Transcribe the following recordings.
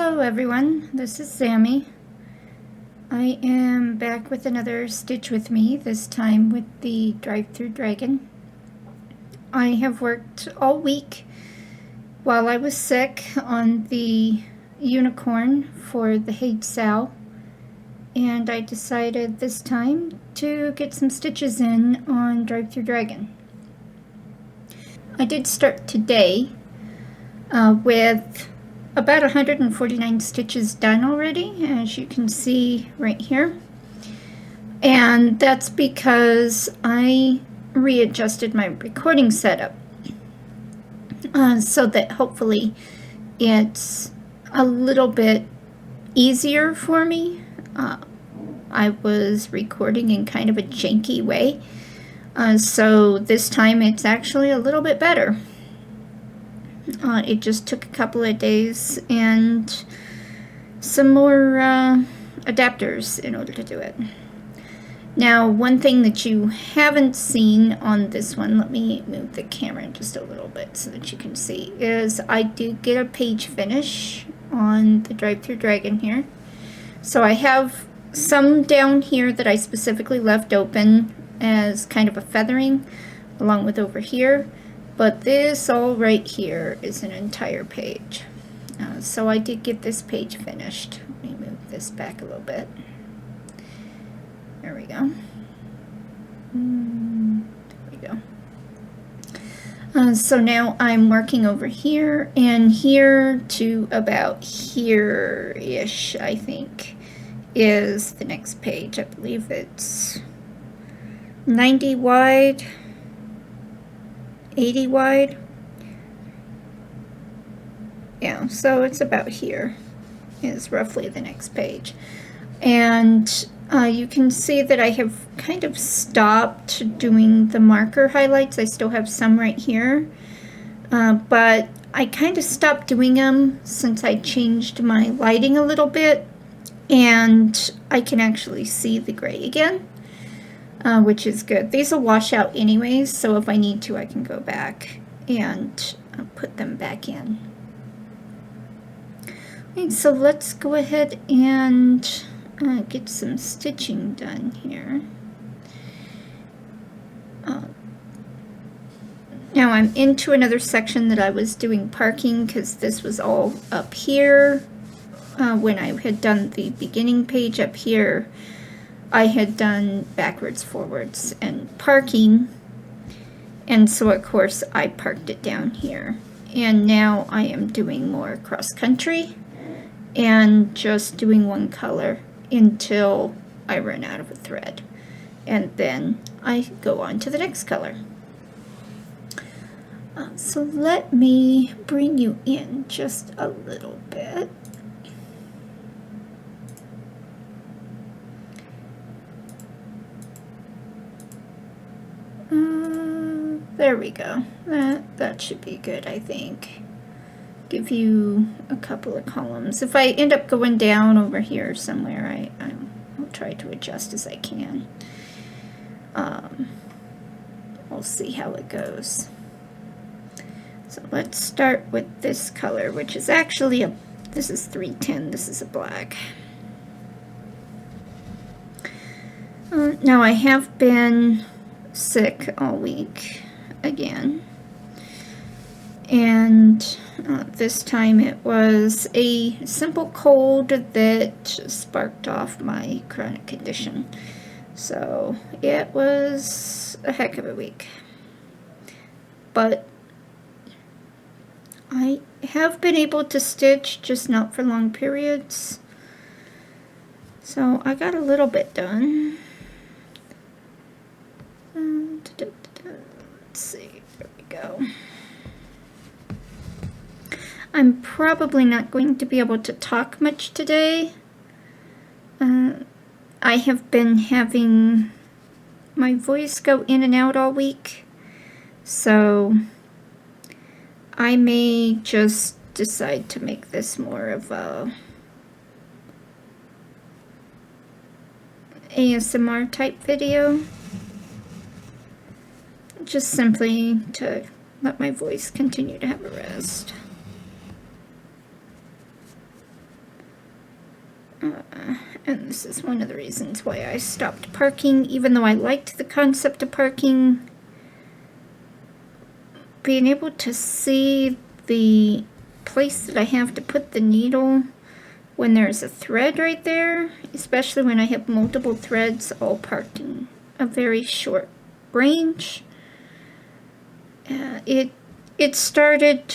Hello everyone, this is Sammy. I am back with another Stitch with Me, this time with the Drive-Thru Dragon. I have worked all week while I was sick on the unicorn for the Hate Sal, and I decided this time to get some stitches in on Drive-Thru Dragon. I did start today with about 149 stitches done already, as you can see right here. And that's because I readjusted my recording setup so that hopefully it's a little bit easier for me. I was recording in kind of a janky way, so this time it's actually a little bit better. It just took a couple of days and some more adapters in order to do it. Now, one thing that you haven't seen on this one, let me move the camera just a little bit so that you can see, is I did get a page finish on the Drive-Thru Dragon here. So I have some down here that I specifically left open as kind of a feathering, along with over here. But this all right here is an entire page. So I did get this page finished. Let me move this back a little bit. There we go. There we go. So now I'm working over here and here to about here-ish, I think, is the next page. I believe it's 90 wide. 80 wide. Yeah, so it's about here is roughly the next page. And you can see that I have kind of stopped doing the marker highlights. I still have some right here, but I kind of stopped doing them since I changed my lighting a little bit, and I can actually see the gray again. Which is good. These will wash out anyways, so if I need to, I can go back and put them back in. Okay, so let's go ahead and get some stitching done here. Now I'm into another section that I was doing parking because this was all up here. When I had done the beginning page up here, I had done backwards, forwards, and parking, and so of course I parked it down here. And now I am doing more cross country and just doing one color until I run out of a thread, and then I go on to the next color. So let me bring you in just a little bit. There we go. That should be good, I think. Give you a couple of columns. If I end up going down over here somewhere, I'll try to adjust as I can. We'll see how it goes. So let's start with this color, which is actually this is 310, this is a black. Now I have been sick all week again, and this time it was a simple cold that sparked off my chronic condition, so it was a heck of a week. But I have been able to stitch, just not for long periods, so I got a little bit done. Let's see, there we go. I'm probably not going to be able to talk much today. I have been having my voice go in and out all week, so I may just decide to make this more of a ASMR type video. Just simply to let my voice continue to have a rest. And this is one of the reasons why I stopped parking, even though I liked the concept of parking. Being able to see the place that I have to put the needle when there's a thread right there, especially when I have multiple threads all parked in a very short range. It started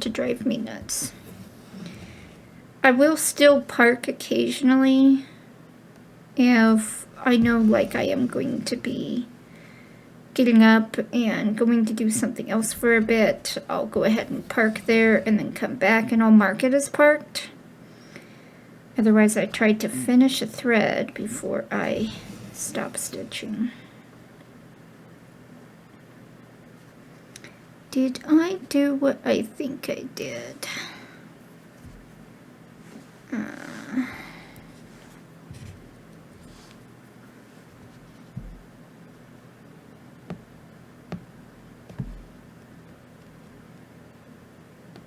to drive me nuts. I will still park occasionally if I know like I am going to be getting up and going to do something else for a bit. I'll go ahead and park there and then come back and I'll mark it as parked. Otherwise, I tried to finish a thread before I stop stitching. Did I do what I think I did?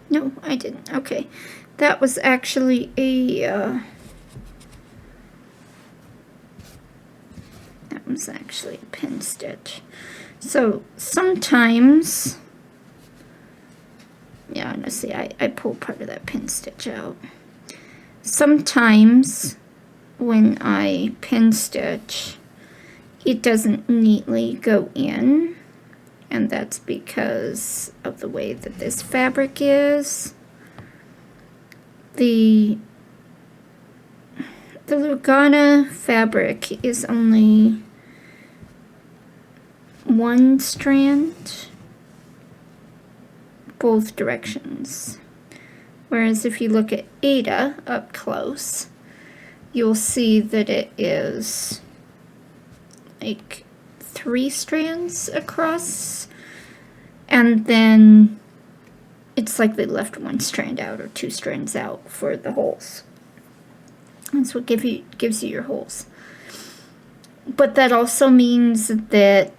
No, I didn't. Okay. That was actually a pin stitch. So sometimes, yeah, honestly, I pulled part of that pin stitch out. Sometimes when I pin stitch, it doesn't neatly go in, and that's because of the way that this fabric is. The Lugana fabric is only one strand, both directions. Whereas if you look at Ada up close, you'll see that it is like 3 strands across, and then it's like they left 1 strand out or 2 strands out for the holes. That's what gives you your holes. But that also means that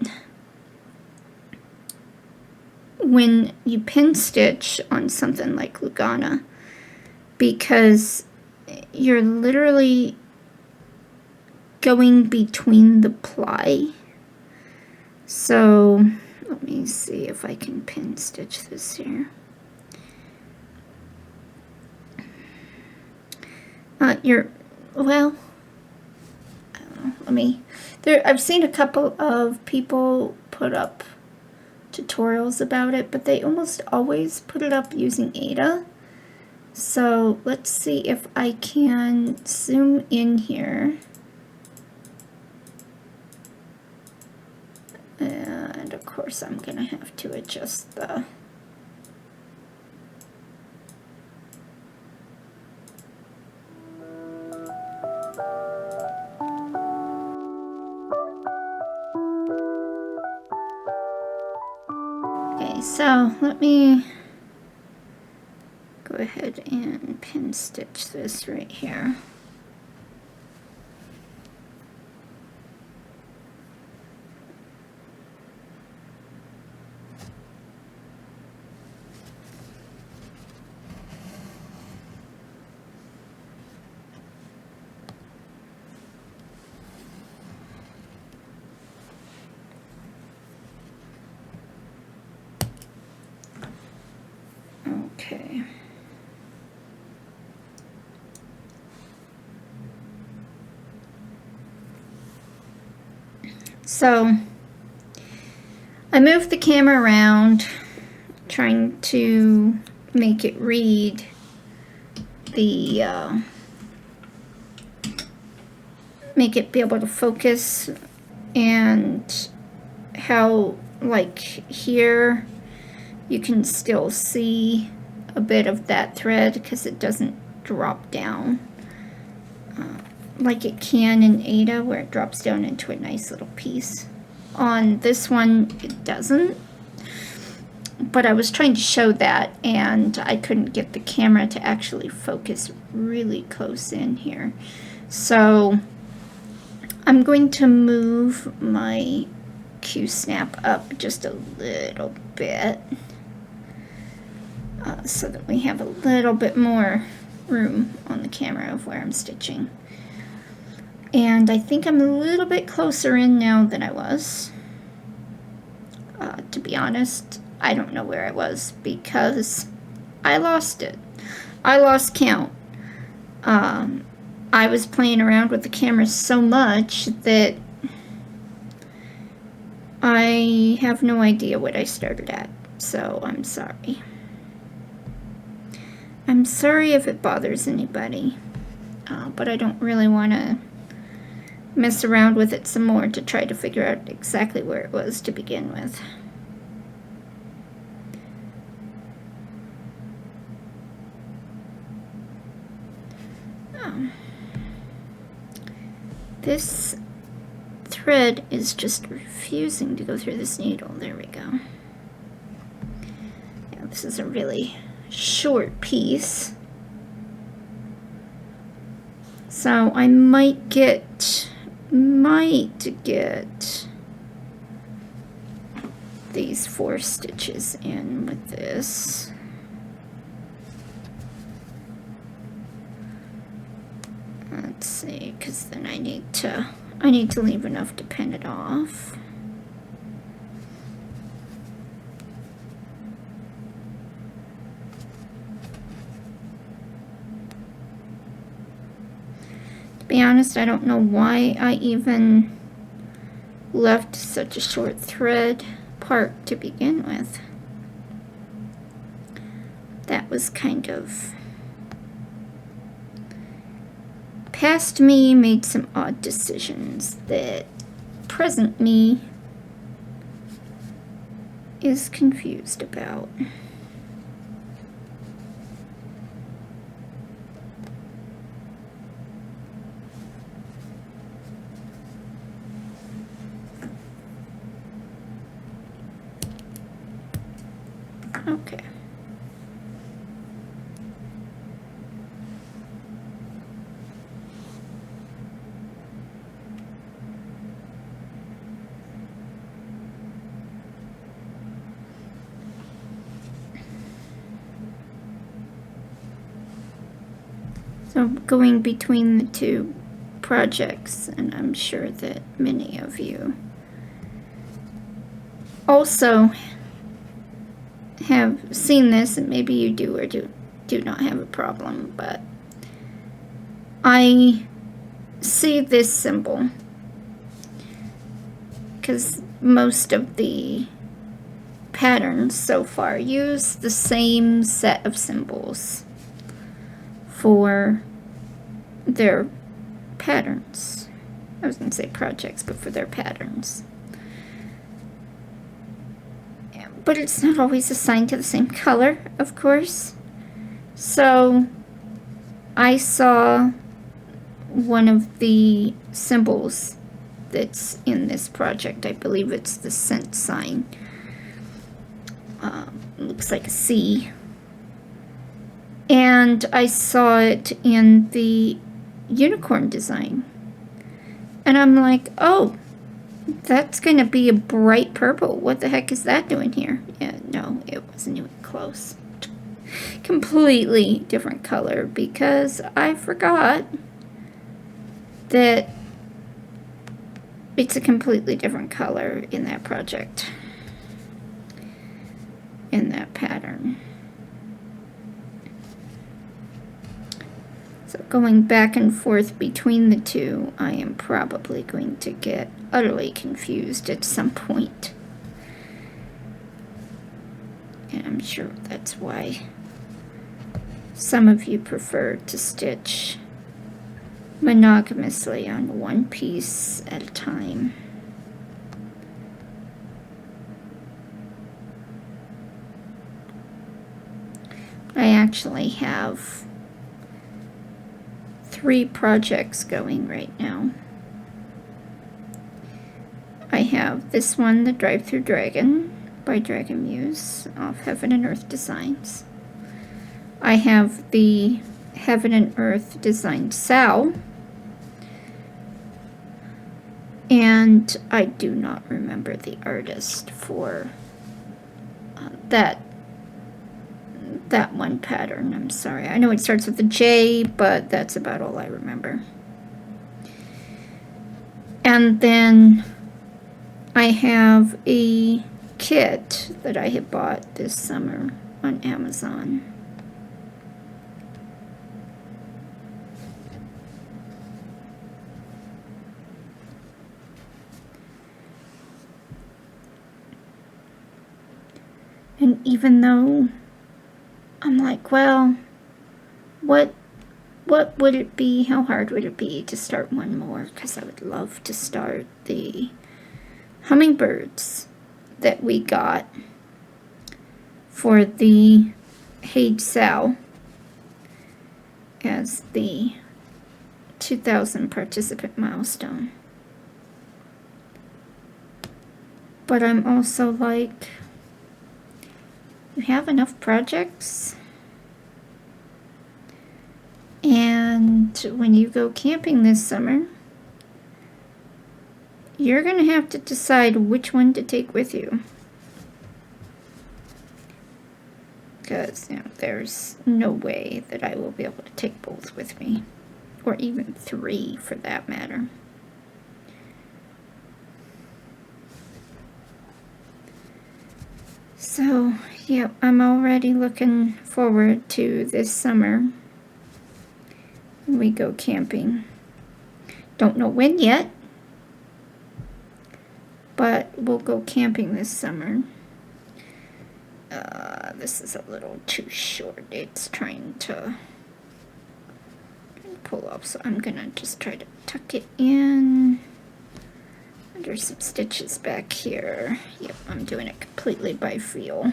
when you pin stitch on something like Lugana, because you're literally going between the ply. So let me see if I can pin stitch this here. Well, I don't know, I've seen a couple of people put up tutorials about it, but they almost always put it up using Ada. So let's see if I can zoom in here. And of course I'm gonna have to adjust the so let me go ahead and pin stitch this right here. Okay. So I moved the camera around, trying to make it read the, make it be able to focus, and how, like here, you can still see a bit of that thread because it doesn't drop down like it can in Ada, where it drops down into a nice little piece. On this one, it doesn't. But I was trying to show that, and I couldn't get the camera to actually focus really close in here. So I'm going to move my Q-snap up just a little bit so that we have a little bit more room on the camera of where I'm stitching. And I think I'm a little bit closer in now than I was. To be honest, I don't know where I was because I lost it. I lost count. I was playing around with the camera so much that I have no idea what I started at, so I'm sorry. I'm sorry if it bothers anybody, but I don't really want to mess around with it some more to try to figure out exactly where it was to begin with. This thread is just refusing to go through this needle. There we go. Yeah, this is a really short piece. So I might get these 4 stitches in with this. Let's see, because then I need to leave enough to pin it off. To be honest, I don't know why I even left such a short thread part to begin with. That was kind of past me made some odd decisions that present me is confused about. Okay. So going between the 2 projects, and I'm sure that many of you also have seen this, and maybe you do or do not have a problem, but I see this symbol because most of the patterns so far use the same set of symbols for their patterns. I was going to say projects, but for their patterns. Yeah, but it's not always assigned to the same color, of course. So I saw one of the symbols that's in this project. I believe it's the cent sign. Looks like a C. And I saw it in the unicorn design. And I'm like, oh, that's going to be a bright purple. What the heck is that doing here? Yeah, no, it wasn't even close. Completely different color, because I forgot that it's a completely different color in that project, in that pattern. So going back and forth between the 2, I am probably going to get utterly confused at some point. And I'm sure that's why some of you prefer to stitch monogamously on one piece at a time. I actually have 3 projects going right now. I have this one, the Drive-Thru Dragon by Dragon Muse off Heaven and Earth Designs. I have the Heaven and Earth Designed Sal, and I do not remember the artist for that that one pattern. I'm sorry. I know it starts with a J, but that's about all I remember. And then I have a kit that I had bought this summer on Amazon. And even though I'm like, well, what would it be? How hard would it be to start one more? Because I would love to start the hummingbirds that we got for the Hage Sal as the 2,000 participant milestone. But I'm also like, you have enough projects, and when you go camping this summer, you're going to have to decide which one to take with you. Because, you know, there's no way that I will be able to take both with me, or even 3 for that matter. So, yeah, I'm already looking forward to this summer when we go camping. Don't know when yet, but we'll go camping this summer. This is a little too short. It's trying to pull up, so I'm gonna just try to tuck it in under some stitches back here. Yep, I'm doing it completely by feel.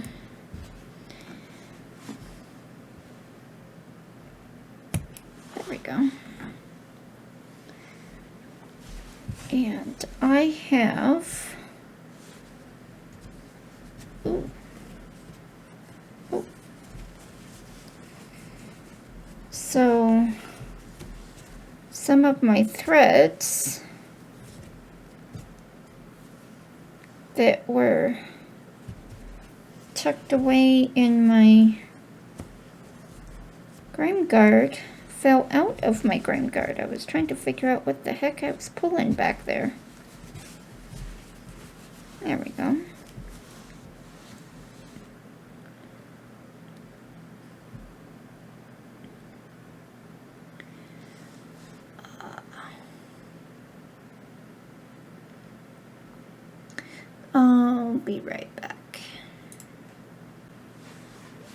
There we go. And I have, ooh. So some of my threads that were tucked away in my grime guard fell out of my grime guard. I was trying to figure out what the heck I was pulling back there. There we go. I'll be right back.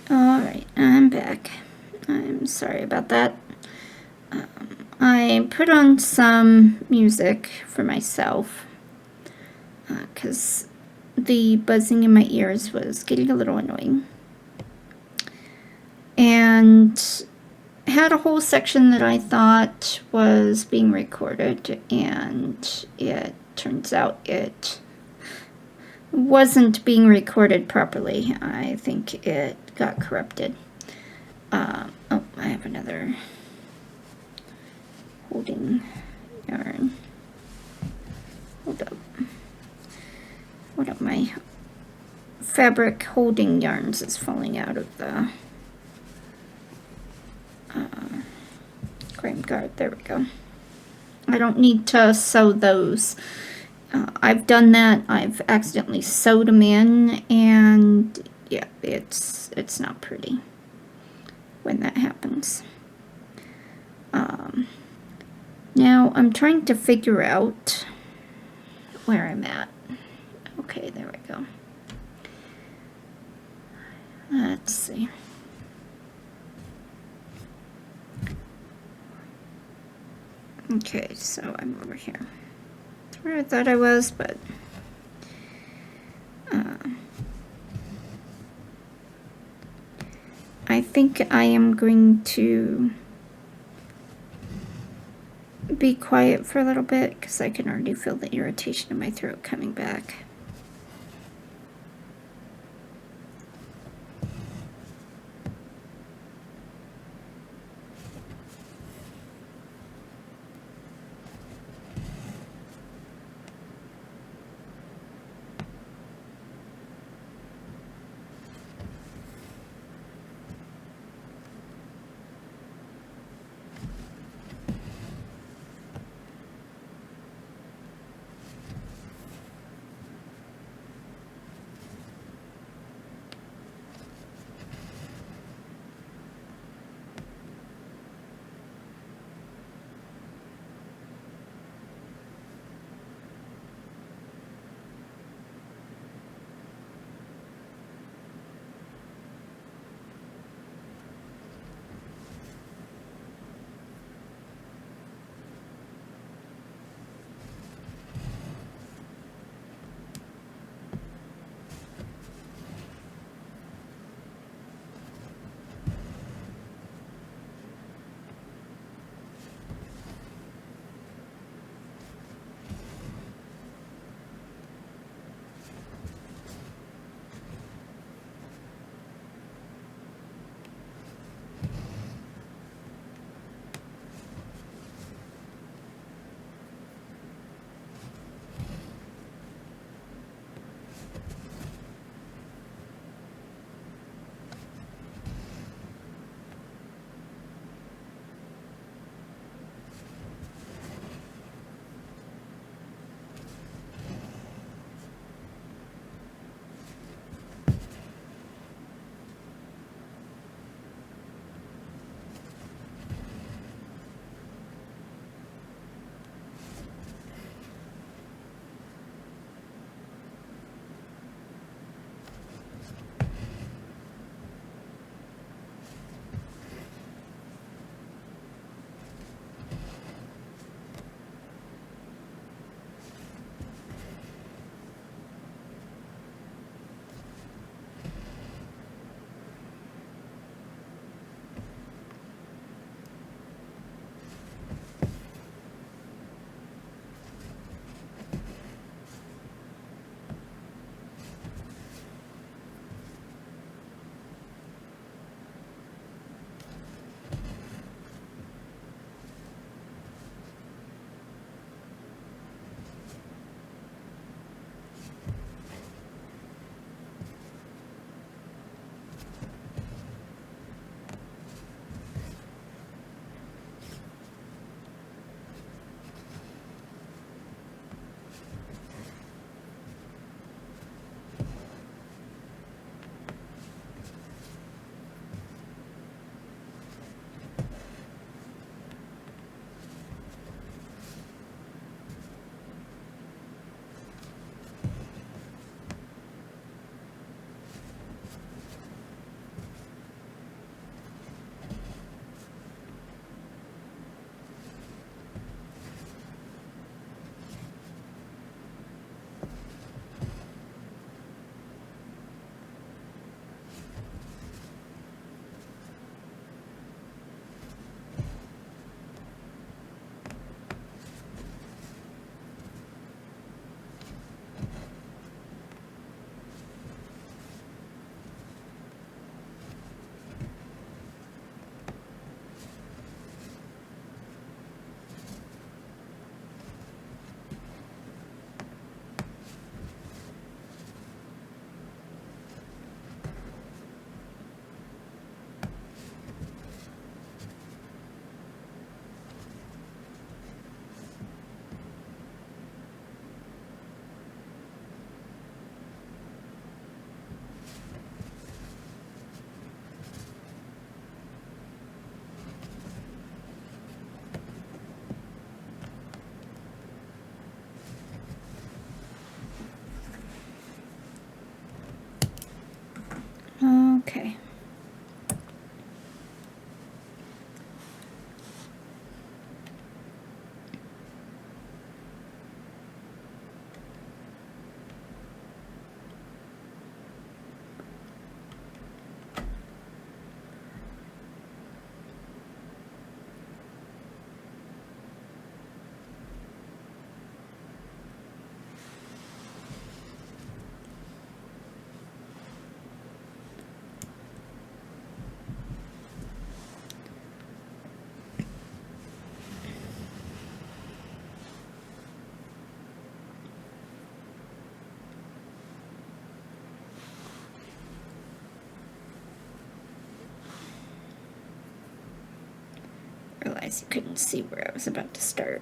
Alright, I'm back. I'm sorry about that. I put on some music for myself because the buzzing in my ears was getting a little annoying. And had a whole section that I thought was being recorded, and it turns out it wasn't being recorded properly. I think it got corrupted. Oh, I have another holding yarn. Hold up. One of my fabric holding yarns is falling out of the grime guard. There we go. I don't need to sew those. I've done that. I've accidentally sewed them in, and yeah, it's not pretty when that happens. Now I'm trying to figure out where I'm at. Okay, there we go. Let's see. Okay, so I'm over here. That's where I thought I was, but I think I am going to be quiet for a little bit because I can already feel the irritation in my throat coming back. realize you couldn't see where I was about to start.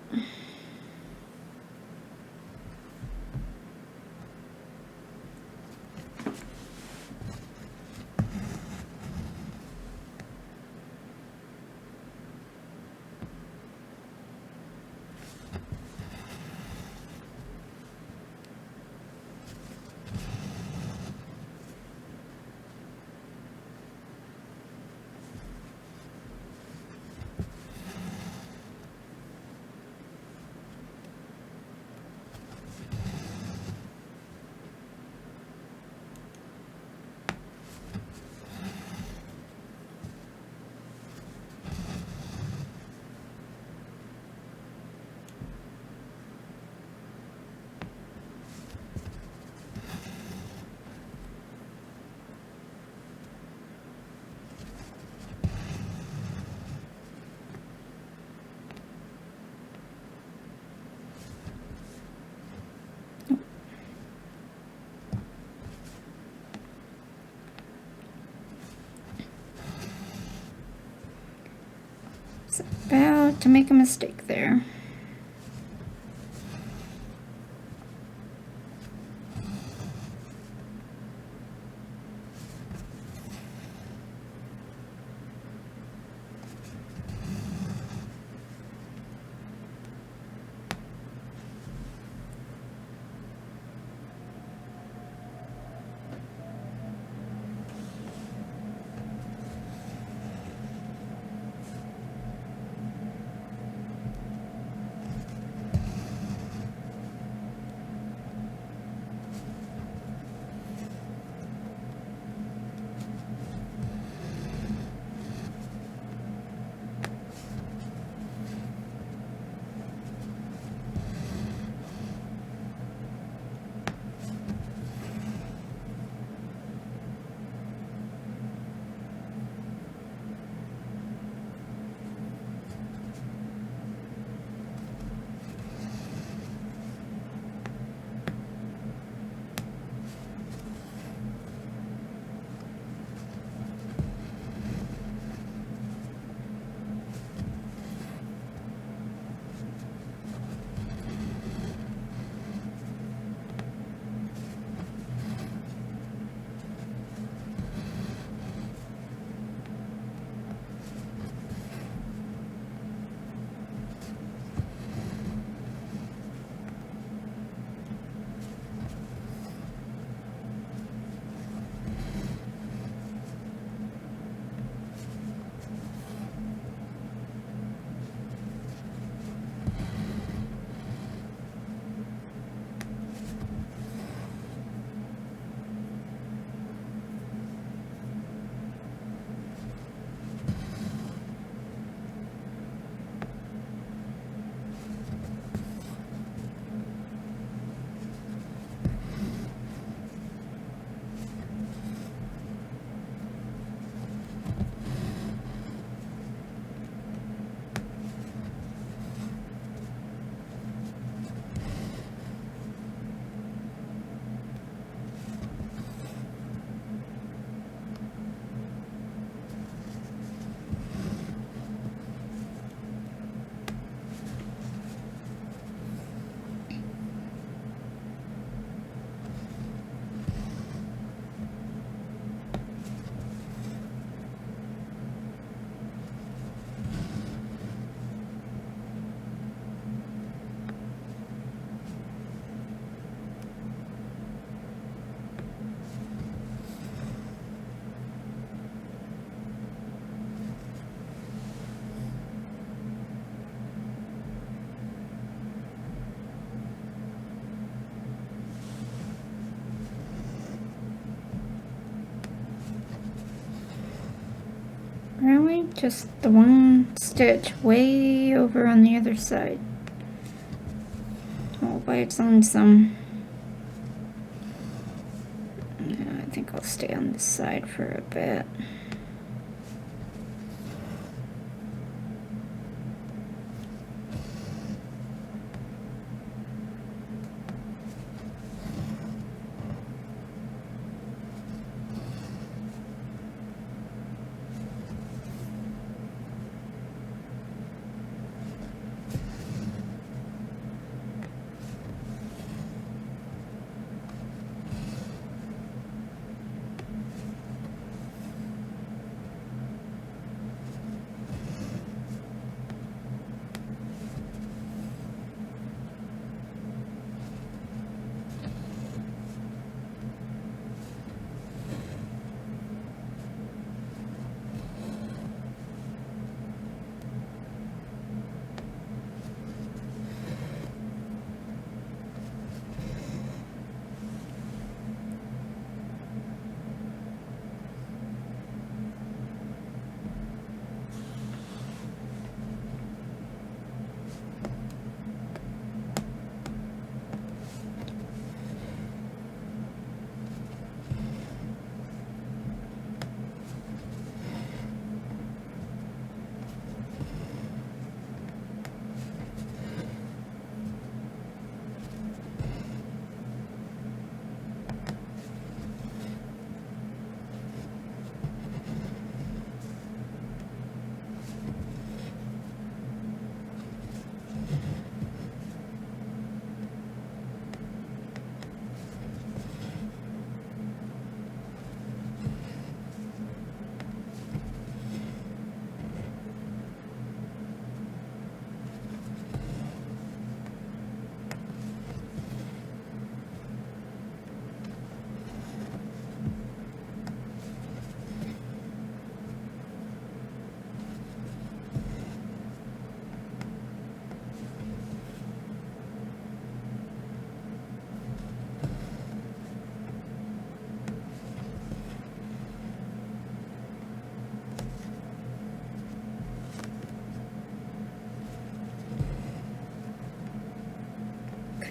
About to make a mistake there. Really? Just the one stitch way over on the other side. All by its lonesome. Yeah, I think I'll stay on this side for a bit.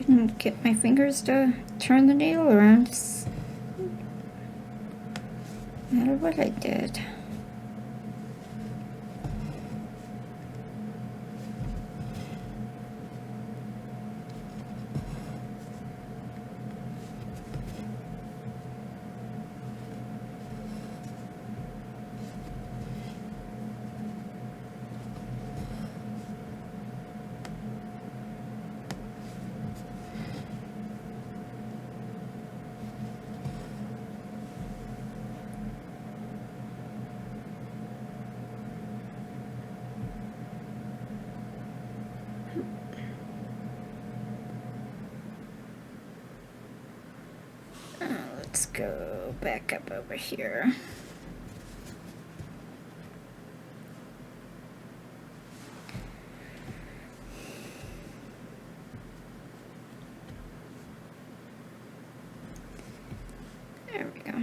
couldn't get my fingers to turn the needle around. No matter what I did. Let's go back up over here. There we go.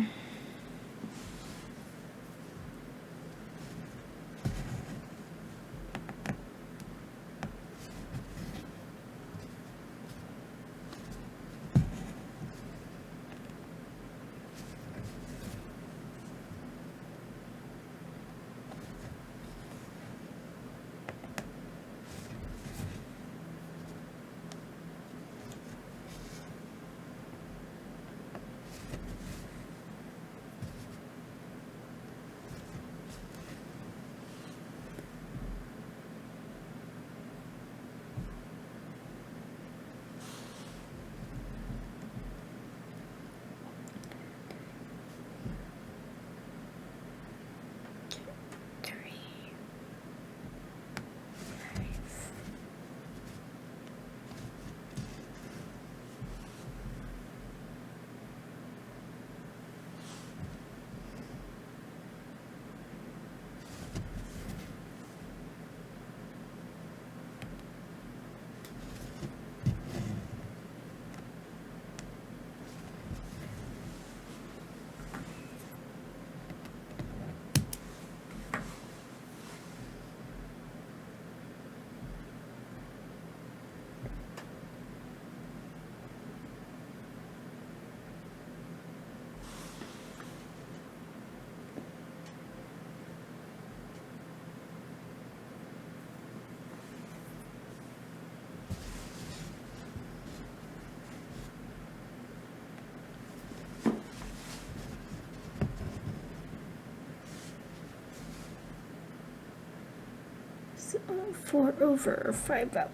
So 4 over, 5 up.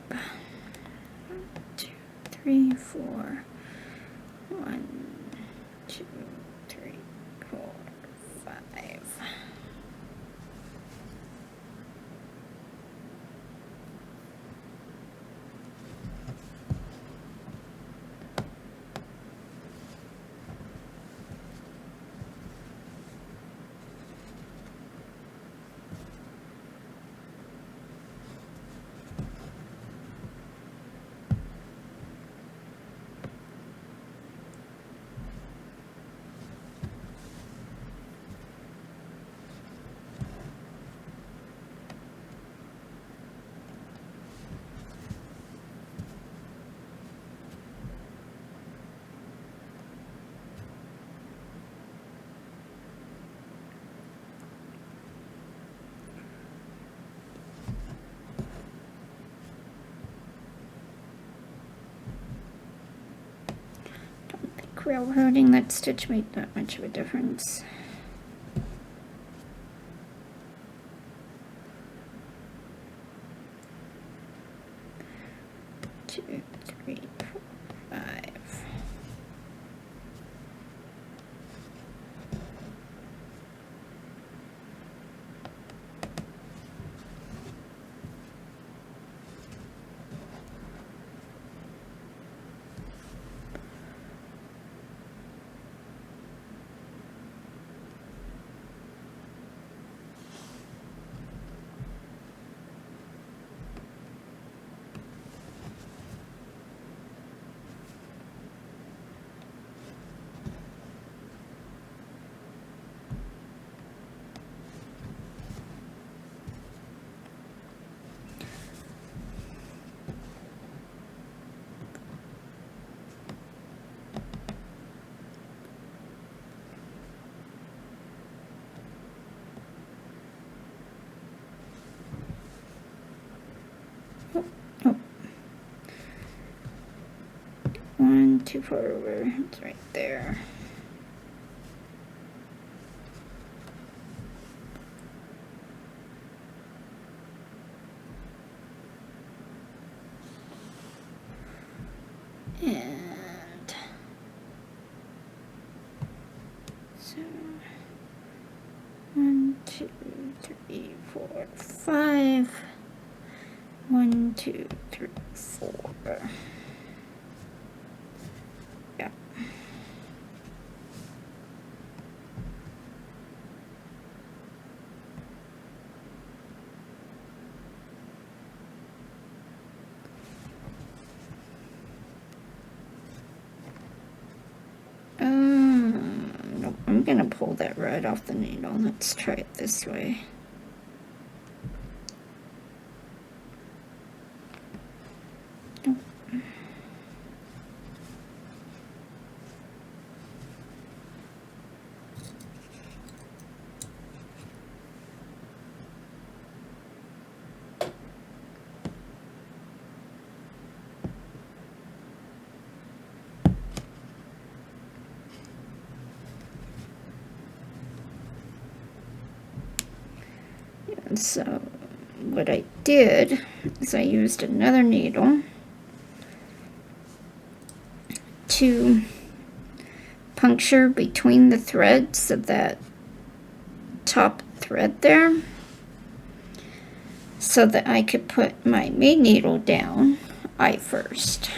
1, 2, 3, 4. 1, 2, 3, 4, 5. Railroading that stitch made that much of a difference. Two, three, 4, 5. too far over. It's right there. And so 1, 2, 3, 4, 5. 1, 2, 3, 4. Yeah. No, I'm gonna pull that right off the needle. Let's try it this way. And so what I did is I used another needle to puncture between the threads of that top thread there so that I could put my main needle down eye first.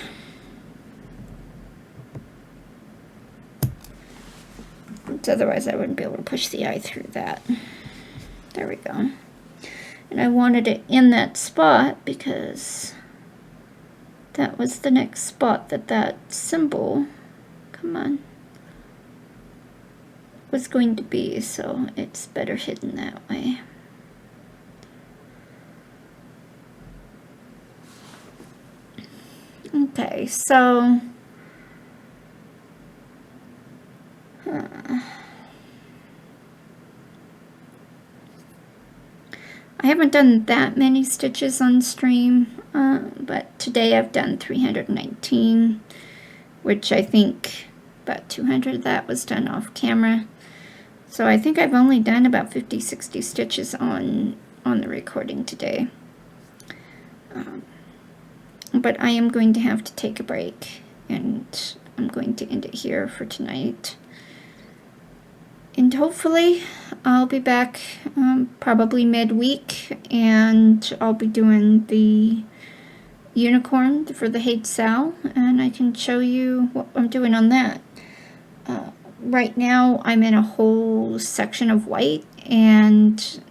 Otherwise I wouldn't be able to push the eye through that. There we go. And I wanted it in that spot because that was the next spot that that symbol, come on, was going to be, so it's better hidden that way. Okay, so I haven't done that many stitches on stream, but today I've done 319, which I think about 200 of that was done off camera. So I think I've only done about 50-60 stitches on the recording today. But I am going to have to take a break, and I'm going to end it here for tonight. And hopefully I'll be back probably midweek, and I'll be doing the unicorn for the Hate Sal, and I can show you what I'm doing on that. Right now I'm in a whole section of white, and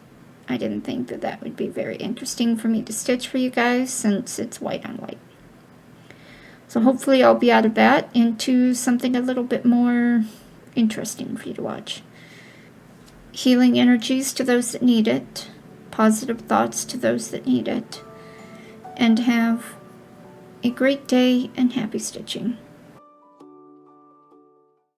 I didn't think that that would be very interesting for me to stitch for you guys since it's white on white. So hopefully I'll be out of that into something a little bit more interesting for you to watch. Healing energies to those that need it, positive thoughts to those that need it, and have a great day and happy stitching.